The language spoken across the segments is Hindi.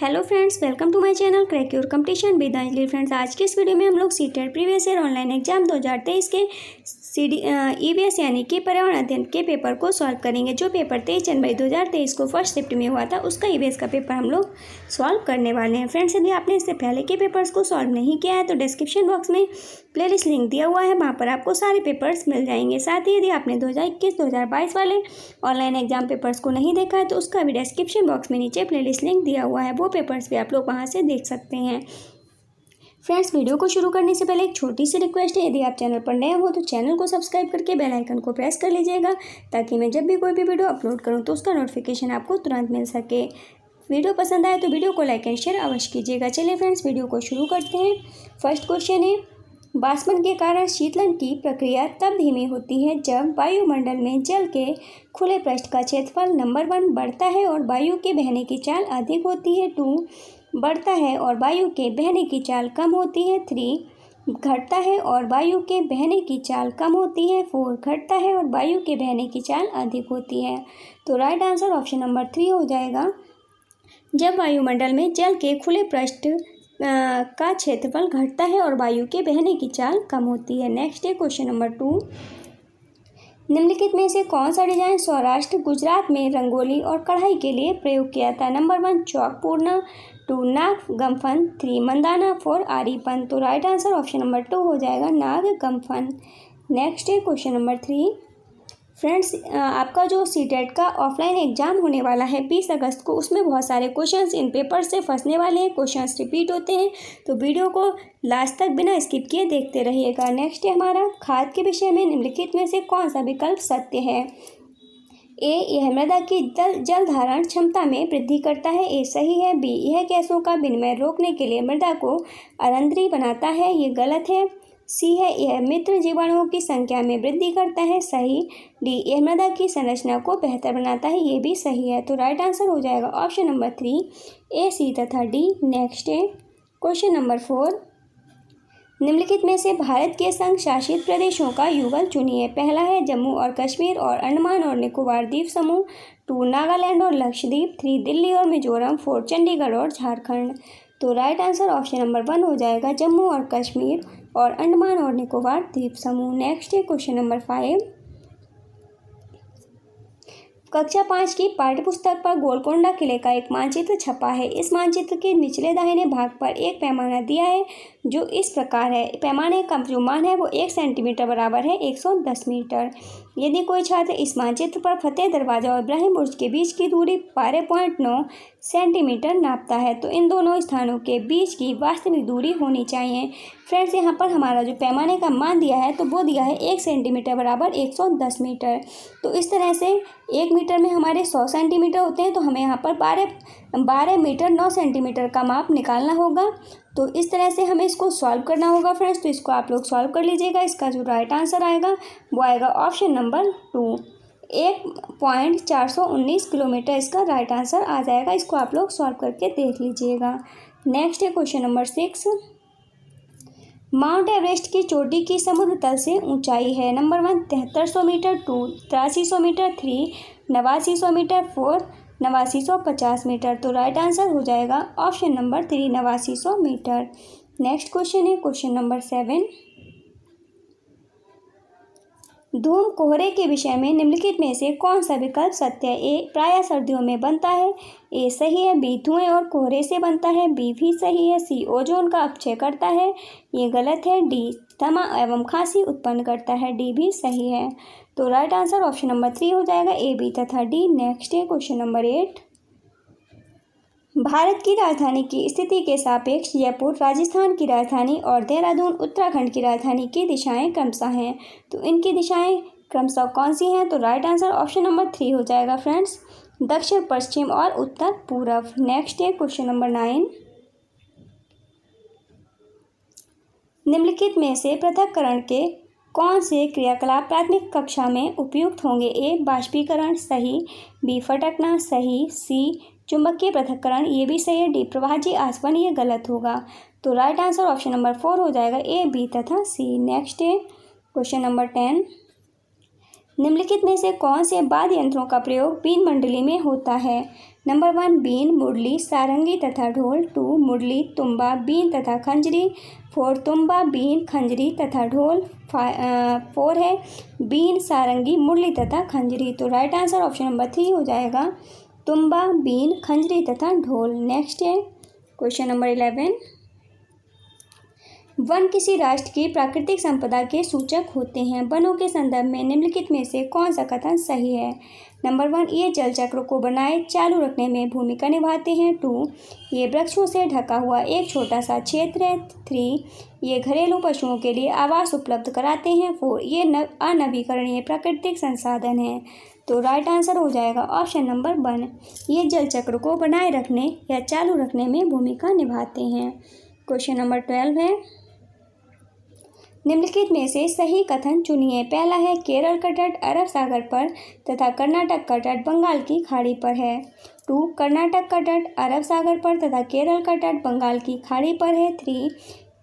Hello friends, welcome to my channel crack your competition with Anjali. Friends, आज के इस वीडियो में हम लोग CTET previous year online exam 2023 के ईवीएस यानी कि पर्यावरण अध्ययन के पेपर को सॉल्व करेंगे। जो पेपर 23 जनवरी 2023 को फर्स्ट शिफ्ट में हुआ था, उसका ईवीएस का पेपर हम लोग सॉल्व करने वाले हैं। फ्रेंड्स, यदि आपने इससे पहले के पेपर्स को सॉल्व नहीं किया है तो डिस्क्रिप्शन बॉक्स में प्लेलिस्ट लिंक दिया हुआ है, वहाँ पर आपको सारे पेपर्स मिल जाएंगे। साथ ही यदि आपने 2021-2022 वाले ऑनलाइन एग्जाम पेपर्स को नहीं देखा है तो उसका भी डिस्क्रिप्शन बॉक्स में नीचे प्लेलिस्ट लिंक दिया हुआ है, वो पेपर्स भी आप लोग वहाँ से देख सकते हैं। फ्रेंड्स, वीडियो को शुरू करने से पहले एक छोटी सी रिक्वेस्ट है, यदि आप चैनल पर नए हो तो चैनल को सब्सक्राइब करके बेल आइकन को प्रेस कर लीजिएगा, ताकि मैं जब भी कोई भी वीडियो अपलोड करूँ तो उसका नोटिफिकेशन आपको तुरंत मिल सके। वीडियो पसंद आए तो वीडियो को लाइक एंड शेयर अवश्य कीजिएगा। चलिए फ्रेंड्स, वीडियो को शुरू करते हैं। फर्स्ट क्वेश्चन है, वाष्पन के कारण शीतलन की प्रक्रिया तब धीमी होती है जब वायुमंडल में जल के खुले पृष्ठ का क्षेत्रफल नंबर 1 बढ़ता है और वायु के बहने की चाल अधिक होती है, 2 बढ़ता है और वायु के बहने की चाल कम होती है, 3 घटता है और वायु के बहने की चाल कम होती है, 4 घटता है और वायु के बहने की चाल अधिक होती है। तो राइट आंसर ऑप्शन नंबर 3 हो जाएगा। जब वायुमंडल में जल के खुले पृष्ठ का क्षेत्रफल घटता है और वायु के बहने की चाल कम होती है। नेक्स्ट है क्वेश्चन नंबर 2, निम्नलिखित में से कौन सा डिजाइन सौराष्ट्र गुजरात में रंगोली और कढ़ाई के लिए प्रयोग किया था? नंबर 1 चौक पूर्णा, 2 नाग गम्फन, 3 मंदाना, 4 आरीपन। तो राइट आंसर ऑप्शन नंबर 2 हो जाएगा, नाग गम्फन। नेक्स्ट है क्वेश्चन नंबर 3। फ्रेंड्स, आपका जो सीटेट का ऑफलाइन एग्जाम होने वाला है 20 अगस्त को, उसमें बहुत सारे क्वेश्चंस इन पेपर से फंसने वाले हैं, क्वेश्चंस रिपीट होते हैं, तो वीडियो को लास्ट तक बिना स्किप किए देखते रहिएगा। नेक्स्ट है हमारा, खाद के विषय में निम्नलिखित में से कौन सा विकल्प सत्य है? ए, यह मृदा की जल धारण क्षमता में वृद्धि करता है, ए सही है। बी, यह गैसों का विनिमय रोकने के लिए मृदा को अरंद्री बनाता है, ये गलत है। सी है, यह मित्र जीवाणुओं की संख्या में वृद्धि करता है, सही। डी, यह मृदा की संरचना को बेहतर बनाता है, ये भी सही है। तो राइट आंसर हो जाएगा ऑप्शन नंबर 3 ए, सी तथा डी। नेक्स्ट है क्वेश्चन नंबर 4, निम्नलिखित में से भारत के संघ शासित प्रदेशों का युगल चुनिए। पहला है जम्मू और कश्मीर और अंडमान और निकोबार द्वीप समूह, 2 नागालैंड और लक्षद्वीप, 3 दिल्ली और मिजोरम, 4 चंडीगढ़ और झारखंड। तो राइट आंसर ऑप्शन नंबर 1 हो जाएगा, जम्मू और कश्मीर और अंडमान और निकोबार द्वीप समूह। नेक्स्ट है क्वेश्चन नंबर 5, कक्षा 5 की पाठ्यपुस्तक पर गोलकोंडा किले का एक मानचित्र छपा है। इस मानचित्र के निचले दाहिने भाग पर एक पैमाना दिया है जो इस प्रकार है। पैमाने का जो मान है वो 1 सेंटीमीटर बराबर है 110 मीटर। यदि कोई छात्र इस मानचित्र पर फतेह दरवाजा और इब्राहिम बुर्ज के बीच की दूरी 12.9 सेंटीमीटर नापता है तो इन दोनों स्थानों के बीच की वास्तविक दूरी होनी चाहिए। फ्रेंड्स, यहाँ पर हमारा जो पैमाने का मान दिया है तो वो दिया है 1 सेंटीमीटर बराबर 110 मीटर। तो इस तरह से 1 मीटर में हमारे 100 सेंटीमीटर होते हैं, तो हमें यहाँ पर 12 मीटर 9 सेंटीमीटर का माप निकालना होगा। तो इस तरह से हमें इसको सॉल्व करना होगा फ्रेंड्स। तो इसको आप लोग सॉल्व कर लीजिएगा। इसका जो राइट आंसर आएगा वो आएगा ऑप्शन नंबर 2, 1.419 किलोमीटर इसका राइट आंसर आ जाएगा। इसको आप लोग सॉल्व करके देख लीजिएगा। नेक्स्ट है क्वेश्चन नंबर 6, माउंट एवरेस्ट की चोटी की समुद्र तल से ऊंचाई है। Number 1 7300 metre, 2 8300 metre, 3 8900 metre, 4 8950 metre. तो राइट आंसर हो जाएगा option number 3 8900 metre. Next question है क्वेश्चन नंबर 7, धूम कोहरे के विषय में निम्नलिखित में से कौन सा विकल्प सत्य है? ए, प्रायः सर्दियों में बनता है, ए सही है। बी, धुएं और कोहरे से बनता है, बी भी सही है। सी, ओजोन का अपक्षय करता है, ये गलत है। डी, दमा एवं खांसी उत्पन्न करता है, डी भी सही है। तो राइट आंसर ऑप्शन नंबर 3 हो जाएगा, ए, बी तथा डी। नेक्स्ट है क्वेश्चन नंबर 8, भारत की राजधानी की स्थिति के सापेक्ष जयपुर राजस्थान की राजधानी और देहरादून उत्तराखंड की राजधानी की दिशाएं क्रमशः हैं, तो इनकी दिशाएं क्रमशः कौन सी हैं? तो राइट आंसर ऑप्शन नंबर 3 हो जाएगा फ्रेंड्स, दक्षिण पश्चिम और उत्तर पूर्व। नेक्स्ट है क्वेश्चन नंबर 9, निम्नलिखित में से पृथक्करण के कौन से क्रियाकलाप प्राथमिक कक्षा में उपयुक्त होंगे? ए, बाष्पीकरण सही, बी, फटकना सही, सी, चुंबकीय पृथक्करण ये भी सही है, डी, प्रवाहजी आसवन ये गलत होगा। तो राइट आंसर ऑप्शन नंबर 4 हो जाएगा, ए, बी तथा सी। नेक्स्ट है क्वेश्चन नंबर 10, निम्नलिखित में से कौन से वाद्य यंत्रों का प्रयोग बीन मंडली में होता है? नंबर 1 बीन, मुरली, सारंगी तथा ढोल। 2 मुरली, तुम्बा, बीन तथा खंजरी। 4 तुम्बा, बीन, खंजरी तथा ढोल। 4 है बीन, सारंगी, मुरली तथा खंजरी। तो राइट आंसर ऑप्शन नंबर 3 हो जाएगा तुम्बा, बीन, खंजरी तथा ढोल। नेक्स्ट है क्वेश्चन नंबर 11। वन किसी राष्ट्र की प्राकृतिक संपदा के सूचक होते हैं। वनों के संदर्भ में निम्नलिखित में से कौन सा कथन सही है? नंबर 1 ये जल चक्र को बनाए चालू रखने में भूमिका निभाते हैं। 2 ये वृक्षों से ढका हुआ एक छोटा सा क्षेत्र है। 3 ये घरेलू पशुओं के लिए आवास उपलब्ध कराते हैं। 4 ये अनवीकरणीय प्राकृतिक संसाधन है। तो राइट आंसर हो जाएगा ऑप्शन नंबर 1, ये जल चक्र को बनाए रखने या चालू रखने में भूमिका निभाते हैं। क्वेश्चन नंबर 12 है निम्नलिखित में से सही कथन चुनिए। पहला है केरल का तट अरब सागर पर तथा कर्नाटक का तट बंगाल की खाड़ी पर है। 2 कर्नाटक का तट अरब सागर पर तथा केरल का तट बंगाल की खाड़ी पर है। 3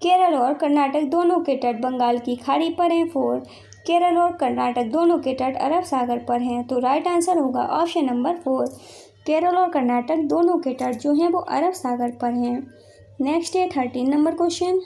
केरल और कर्नाटक दोनों के तट बंगाल की खाड़ी पर हैं। 4 केरल और कर्नाटक दोनों के तट अरब सागर पर हैं। तो राइट आंसर होगा ऑप्शन नंबर 4, केरल और कर्नाटक दोनों के तट जो हैं वो अरब सागर पर हैं। नेक्स्ट है 13 नंबर क्वेश्चन।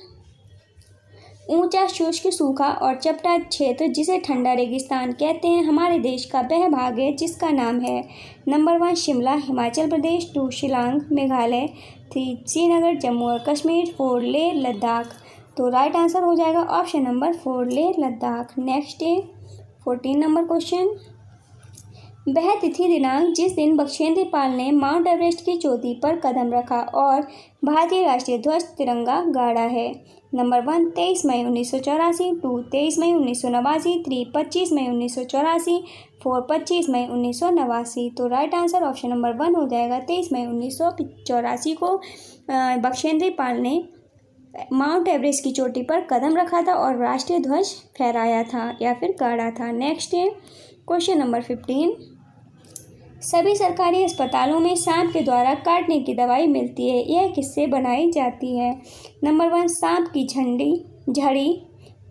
ऊंचा, शुष्क, सूखा और चपटा क्षेत्र जिसे ठंडा रेगिस्तान कहते हैं हमारे देश का वह भाग है जिसका नाम है। नंबर 1 शिमला, हिमाचल प्रदेश। 2 शिलांग, मेघालय। 3 श्रीनगर, जम्मू और कश्मीर। 4 लेह, लद्दाख। तो राइट आंसर हो जाएगा option number 4, Leh Ladakh. Next है 14 नंबर क्वेश्चन। वह तिथि दिनांक जिस दिन बख्शेंद्र पाल ने माउंट एवरेस्ट की चोटी पर कदम रखा और भारतीय राष्ट्रीय ध्वज तिरंगा गाड़ा है। नंबर 1 23 मई 1984। 2 23 मई 1989। 3 25 मई 1984। 4 25 मई 1989। तो राइट आंसर ऑप्शन नंबर 1 हो जाएगा 23 मई 1984 को बख्शेंद्र पाल ने माउंट एवरेस्ट की चोटी पर कदम रखा था और राष्ट्रीय ध्वज फहराया था या फिर गाड़ा था। नेक्स्ट है क्वेश्चन नंबर 15। सभी सरकारी अस्पतालों में सांप के द्वारा काटने की दवाई मिलती है, यह किससे बनाई जाती है? नंबर 1 सांप की झड़ी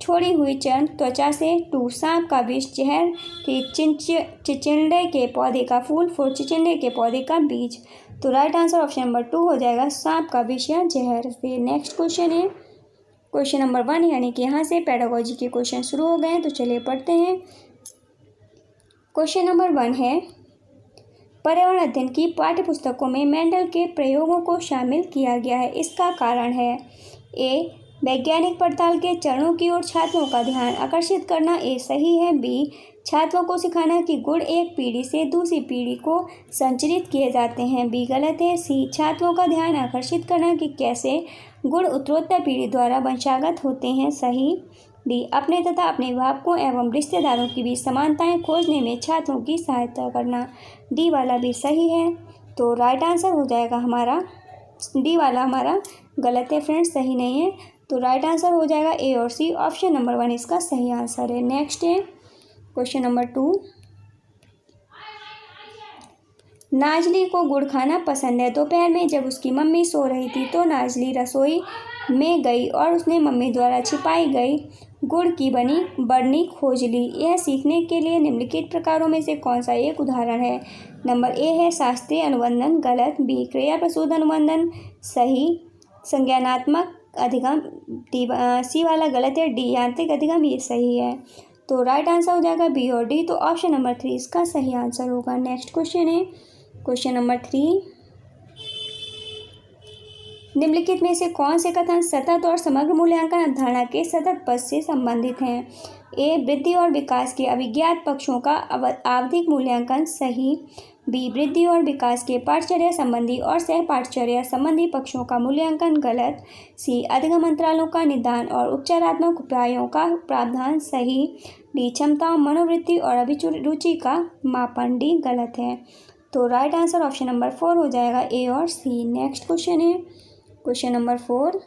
छोड़ी हुई चर्म त्वचा से। 2 सांप का विष जहर। 3 चिचिंडे के पौधे का फूल। 4 चिचिंडे के पौधे का बीज। तो राइट आंसर ऑप्शन नंबर 2 हो जाएगा सांप का विष या जहर से। नेक्स्ट क्वेश्चन है क्वेश्चन नंबर 1, यानी कि यहाँ से पेडागोजी के क्वेश्चन शुरू हो गए हैं। तो चलिए पढ़ते हैं। क्वेश्चन नंबर 1 है पर्यावरण अध्ययन की पाठ्यपुस्तकों में मेंडल के प्रयोगों को शामिल किया गया है, इसका कारण है? ए वैज्ञानिक पड़ताल के चरणों की ओर छात्रों का ध्यान आकर्षित करना, ए सही है। बी छात्रों को सिखाना कि गुण एक पीढ़ी से दूसरी पीढ़ी को संचरित किए जाते हैं, बी गलत है। सी छात्रों का ध्यान आकर्षित करना कि कैसे गुण उत्तरोत्तर पीढ़ी द्वारा वंशागत होते हैं, सही। डी अपने तथा अपने अभिभावकों एवं रिश्तेदारों की बीच समानताएं खोजने में छात्रों की सहायता करना, डी वाला भी सही है। तो राइट आंसर हो जाएगा हमारा डी वाला हमारा गलत है फ्रेंड्स, सही नहीं है। तो राइट आंसर हो जाएगा ए और सी, ऑप्शन नंबर 1 इसका सही आंसर है। नेक्स्ट है क्वेश्चन नंबर 2। नाजली को गुड़ खाना पसंद है। दोपहर में जब उसकी मम्मी सो रही थी तो नाजली रसोई में गई और उसने मम्मी द्वारा छिपाई गई गुड़ की बनी बरनी खोज ली। यह सीखने के लिए निम्नलिखित प्रकारों में से कौन सा एक उदाहरण है? नंबर ए है शास्त्रीय अनुबंधन, गलत। बी क्रिया प्रसूत अनुबंधन, सही। संज्ञानात्मक अधिगम, सी वाला गलत है। डी यांत्रिक अधिगम, ये सही है। तो राइट आंसर हो जाएगा बी और डी, तो ऑप्शन नंबर 3 इसका सही आंसर होगा। नेक्स्ट क्वेश्चन है क्वेश्चन नंबर 3। निम्नलिखित में से कौन से कथन सतत और समग्र मूल्यांकन अवधारणा के सतत पद से संबंधित हैं? ए वृद्धि और विकास के अभिज्ञात पक्षों का आवधिक मूल्यांकन, सही। बी वृद्धि और विकास के पाठचर्या संबंधी और सह पाठचर्या संबंधी पक्षों का मूल्यांकन, गलत। सी अधिगम अंतरालों का निदान और उपचारात्मक उपायों का प्रावधान, सही। डी क्षमताओं, मनोवृत्ति और अभिरुचि का मापन, डी गलत है। तो राइट आंसर ऑप्शन नंबर 4 हो जाएगा ए और सी। नेक्स्ट क्वेश्चन है क्वेश्चन नंबर 4।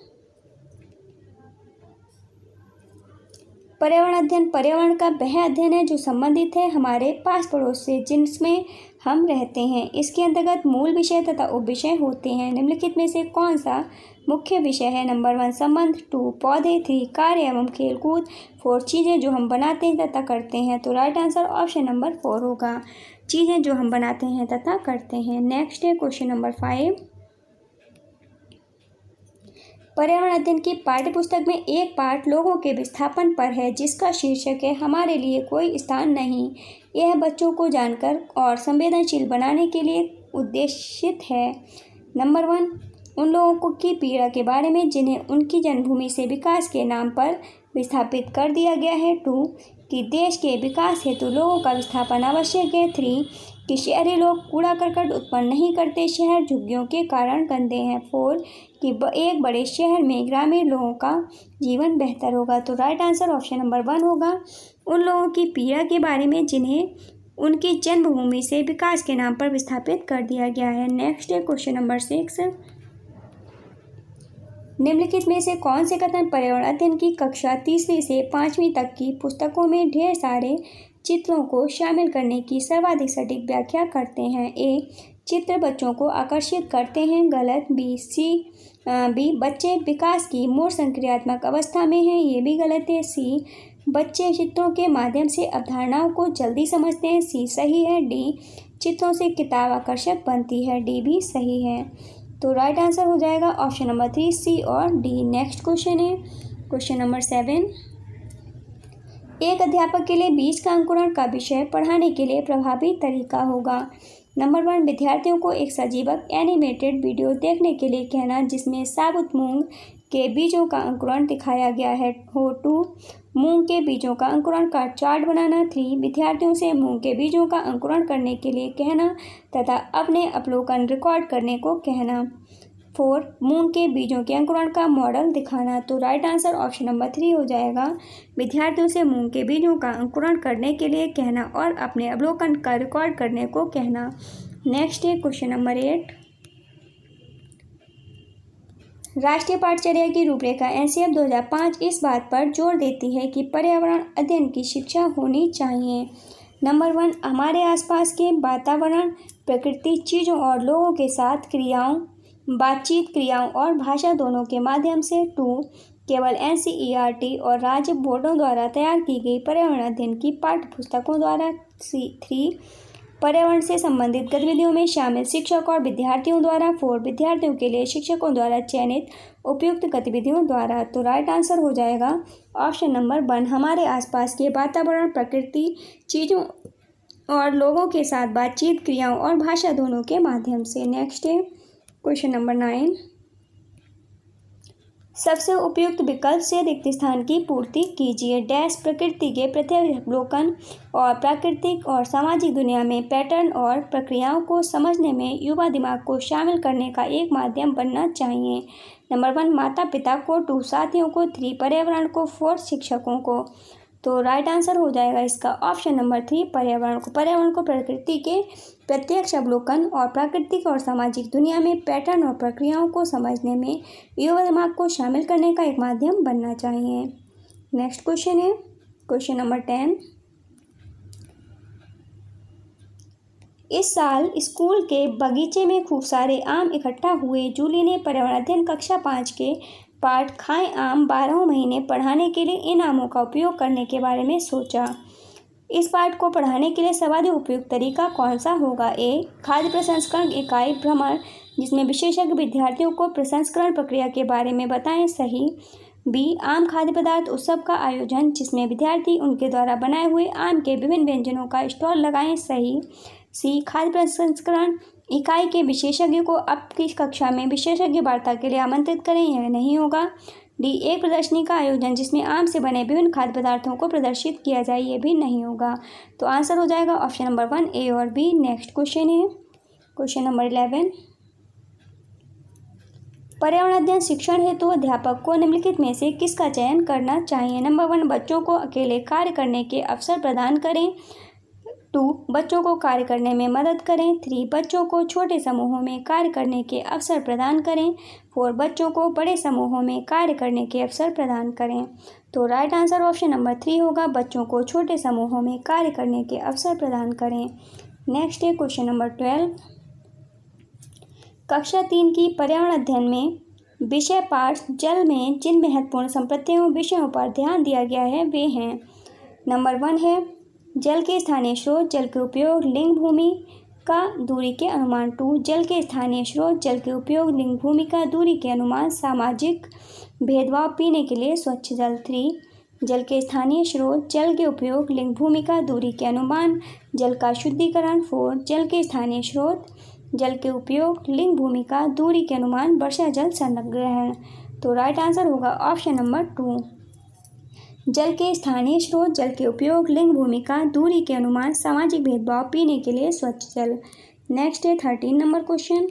पर्यावरण अध्ययन पर्यावरण का वह अध्ययन है जो संबंधित है हमारे पास पड़ोस से जिसमें हम रहते हैं। इसके अंतर्गत मूल विषय तथा उप विषय होते हैं। निम्नलिखित में से कौन सा मुख्य विषय है? नंबर 1 संबंध, 2 पौधे, 3 कार्य एवं खेलकूद, 4 चीज़ें जो हम बनाते हैं तथा करते हैं। तो राइट आंसर ऑप्शन नंबर 4 होगा। चीज़ें जो हम बनाते हैं तथा करते हैं। नेक्स्ट है क्वेश्चन नंबर 5। पर्यावरण अध्ययन की पाठ्यपुस्तक में एक पाठ लोगों के विस्थापन पर है जिसका शीर्षक है हमारे लिए कोई स्थान नहीं। यह बच्चों को जानकर और संवेदनशील बनाने के लिए उद्देशित है। नंबर 1, उन लोगों की पीड़ा के बारे में जिन्हें उनकी जन्मभूमि से विकास के नाम पर विस्थापित कर दिया गया है। 2, कि देश के विकास हेतु लोगों का विस्थापन आवश्यक है। 3, कि शहरी लोग कूड़ा करकट उत्पन्न नहीं करते, शहर झुग्गियों के कारण गंदे हैं। 4, कि एक बड़े शहर में ग्रामीण लोगों का जीवन बेहतर होगा। तो राइट आंसर ऑप्शन नंबर 1 होगा, उन लोगों की पीड़ा के बारे में जिन्हें उनकी जन्मभूमि से विकास के नाम पर विस्थापित कर दिया गया है। नेक्स्ट है क्वेश्चन नंबर 6। निम्नलिखित में से कौन से कथन पर्यावरण अध्ययन की कक्षा 3वीं से 5वीं तक की पुस्तकों में ढेर सारे चित्रों को शामिल करने की सर्वाधिक सटीक व्याख्या करते हैं? ए, चित्र बच्चों को आकर्षित करते हैं, गलत। बी, बच्चे विकास की मूल संक्रियात्मक अवस्था में हैं, ये भी गलत है। सी, बच्चे चित्रों के माध्यम से अवधारणाओं को जल्दी समझते हैं, सी सही है। डी, चित्रों से किताब आकर्षक बनती है, डी भी सही है। तो राइट आंसर हो जाएगा ऑप्शन नंबर 3, सी और डी। नेक्स्ट क्वेश्चन है क्वेश्चन नंबर 7। एक अध्यापक के लिए बीज का अंकुरण का विषय पढ़ाने के लिए प्रभावी तरीका होगा। नंबर 1, विद्यार्थियों को एक सजीवक एनिमेटेड वीडियो देखने के लिए कहना जिसमें साबुत मूंग के बीजों का अंकुरण दिखाया गया है। 2, मूंग के बीजों का अंकुरण का चार्ट बनाना। 3, विद्यार्थियों से मूंग के बीजों का अंकुरण करने के लिए कहना तथा अपने अवलोकन रिकॉर्ड करने को कहना। 4, मूंग के बीजों के अंकुरण का मॉडल दिखाना। तो राइट आंसर ऑप्शन नंबर 3 हो जाएगा, विद्यार्थियों से मूंग के बीजों का अंकुरण करने के लिए कहना और अपने अवलोकन का रिकॉर्ड करने को कहना। नेक्स्ट है क्वेश्चन नंबर 8। राष्ट्रीय पाठचर्या की रूपरेखा एनसीएफ 2005 इस बात पर जोर देती है कि पर्यावरण अध्ययन की शिक्षा होनी चाहिए। नंबर 1, हमारे आसपास के वातावरण, प्रकृति, चीज़ों और लोगों के साथ क्रियाओं, बातचीत, क्रियाओं और भाषा दोनों के माध्यम से। 2, केवल एनसीईआरटी और राज्य बोर्डों द्वारा तैयार की गई पर्यावरण अध्ययन की पाठ्यपुस्तकों द्वारा। 3, पर्यावरण से संबंधित गतिविधियों में शामिल शिक्षक और विद्यार्थियों द्वारा। 4, विद्यार्थियों के लिए शिक्षकों द्वारा चयनित उपयुक्त गतिविधियों द्वारा। तो राइट आंसर हो जाएगा ऑप्शन नंबर 1, हमारे आसपास के वातावरण, प्रकृति, चीज़ों और लोगों के साथ बातचीत, क्रियाओं और भाषा दोनों के माध्यम से। नेक्स्ट है क्वेश्चन नंबर 9। सबसे उपयुक्त विकल्प से रिक्त स्थान की पूर्ति कीजिए। डैश, प्रकृति के प्रत्यक्ष अवलोकन और प्राकृतिक और सामाजिक दुनिया में पैटर्न और प्रक्रियाओं को समझने में युवा दिमाग को शामिल करने का एक माध्यम बनना चाहिए। नंबर 1, माता पिता को। 2, साथियों को। 3, पर्यावरण को। 4, शिक्षकों को। तो राइट आंसर हो जाएगा इसका ऑप्शन नंबर 3, पर्यावरण को। पर्यावरण को प्रकृति के प्रत्यक्ष अवलोकन और प्राकृतिक और सामाजिक दुनिया में पैटर्न और प्रक्रियाओं को समझने में युवा दिमाग को शामिल करने का एक माध्यम बनना चाहिए। नेक्स्ट क्वेश्चन है क्वेश्चन नंबर 10। इस साल स्कूल के बगीचे में खूब सारे आम इकट्ठा हुए। जूली ने पर्यावरण अध्ययन कक्षा 5 के पाठ खाएं आम 12 महीने पढ़ाने के लिए इन आमों का उपयोग करने के बारे में सोचा। इस पाठ को पढ़ाने के लिए सर्वाधिक उपयुक्त तरीका कौन सा होगा? ए, खाद्य प्रसंस्करण इकाई भ्रमण जिसमें विशेषज्ञ विद्यार्थियों को प्रसंस्करण प्रक्रिया के बारे में बताएं, सही। बी, आम खाद्य पदार्थ उत्सव का आयोजन जिसमें विद्यार्थी उनके द्वारा बनाए हुए आम के विभिन्न व्यंजनों का स्टॉल लगाएं, सही। सी, खाद्य प्रसंस्करण इकाई के विशेषज्ञ को आपकी कक्षा में विशेषज्ञ वार्ता के लिए आमंत्रित करें, यह नहीं होगा। डी, एक प्रदर्शनी का आयोजन जिसमें आम से बने विभिन्न खाद्य पदार्थों को प्रदर्शित किया जाए, ये भी नहीं होगा। तो आंसर हो जाएगा ऑप्शन नंबर 1, ए और बी। नेक्स्ट क्वेश्चन है क्वेश्चन नंबर 11। पर्यावरण अध्ययन शिक्षण हेतु अध्यापक को निम्नलिखित में से किसका चयन करना चाहिए? नंबर 1, बच्चों को अकेले कार्य करने के अवसर प्रदान करें। 2, बच्चों को कार्य करने में मदद करें। 3, बच्चों को छोटे समूहों में कार्य करने के अवसर प्रदान करें। 4, बच्चों को बड़े समूहों में कार्य करने के अवसर प्रदान करें। तो राइट आंसर ऑप्शन नंबर 3 होगा, बच्चों को छोटे समूहों में कार्य करने के अवसर प्रदान करें। नेक्स्ट है क्वेश्चन नंबर 12। कक्षा 3 की पर्यावरण अध्ययन में विषय पाठ जल में जिन महत्वपूर्ण संपत्तियों विषयों पर ध्यान दिया गया है वे हैं। नंबर 1 है जल के स्थानीय स्रोत, जल के उपयोग, लिंग, भूमि का दूरी के अनुमान। 2 जल के स्थानीय स्रोत, जल के उपयोग, लिंग, भूमि का दूरी के अनुमान, सामाजिक भेदभाव, पीने के लिए स्वच्छ जल। 3 जल के स्थानीय स्रोत, जल के उपयोग, लिंग, भूमि का दूरी के अनुमान, जल का शुद्धिकरण। 4 जल के स्थानीय स्रोत, जल के उपयोग, लिंग, भूमि का दूरी के अनुमान, वर्षा जल संग्रहण। तो राइट आंसर होगा ऑप्शन नंबर 2। जल के स्थानीय स्रोत, जल के उपयोग, लिंग, भूमि का दूरी के अनुमान, सामाजिक भेदभाव, पीने के लिए स्वच्छ जल। नेक्स्ट है 13 नंबर क्वेश्चन।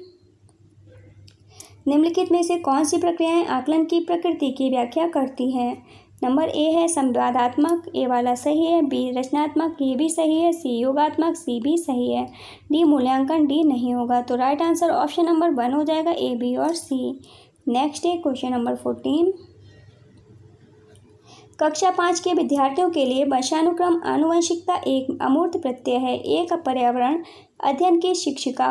निम्नलिखित में से कौन सी प्रक्रियाएं आकलन की प्रकृति की व्याख्या करती हैं? नंबर ए है संवादात्मक, ए वाला सही है। बी रचनात्मक, ये भी सही है। सी योगात्मक, सी भी सही है। डी मूल्यांकन, डी नहीं होगा। तो राइट आंसर ऑप्शन नंबर 1 हो जाएगा, ए, बी और सी। नेक्स्ट है क्वेश्चन नंबर 14। कक्षा 5 के विद्यार्थियों के लिए वंशानुक्रम आनुवंशिकता एक अमूर्त प्रत्यय है। एक पर्यावरण अध्ययन की शिक्षिका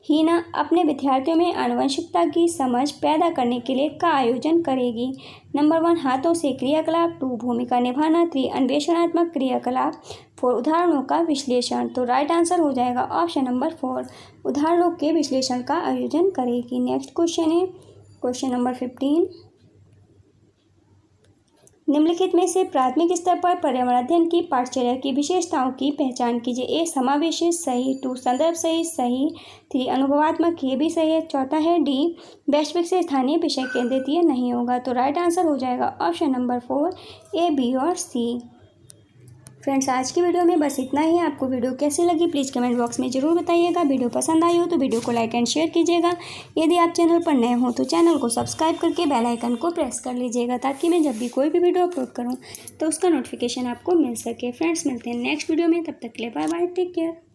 हीना अपने विद्यार्थियों में आनुवंशिकता की समझ पैदा करने के लिए का आयोजन करेगी। नंबर 1 हाथों से क्रियाकलाप, 2 भूमिका निभाना, 3 अन्वेषणात्मक क्रियाकलाप, 4 उदाहरणों का विश्लेषण। तो राइट आंसर हो जाएगा ऑप्शन नंबर 4, उदाहरणों के विश्लेषण का आयोजन करेगी। नेक्स्ट क्वेश्चन है क्वेश्चन नंबर 15। निम्नलिखित में से प्राथमिक स्तर पर पर्यावरण अध्ययन की पाठचर्या की विशेषताओं की पहचान कीजिए। ए समावेशी, सही। 2 संदर्भ सही, सही। 3 अनुभवात्मक, ये भी सही है। चौथा है डी वैश्विक से स्थानीय विषय केंद्रित, ये नहीं होगा। तो राइट आंसर हो जाएगा ऑप्शन नंबर 4, ए, बी और सी। फ्रेंड्स आज की वीडियो में बस इतना ही। आपको वीडियो कैसी लगी प्लीज़ कमेंट बॉक्स में ज़रूर बताइएगा। वीडियो पसंद आई हो तो वीडियो को लाइक एंड शेयर कीजिएगा। यदि आप चैनल पर नए हो तो चैनल को सब्सक्राइब करके बेल आइकन को प्रेस कर लीजिएगा, ताकि मैं जब भी कोई भी वीडियो अपलोड करूँ तो उसका नोटिफिकेशन आपको मिल सके। फ्रेंड्स मिलते हैं नेक्स्ट वीडियो में, तब तक के लिए बाय बाय, टेक केयर।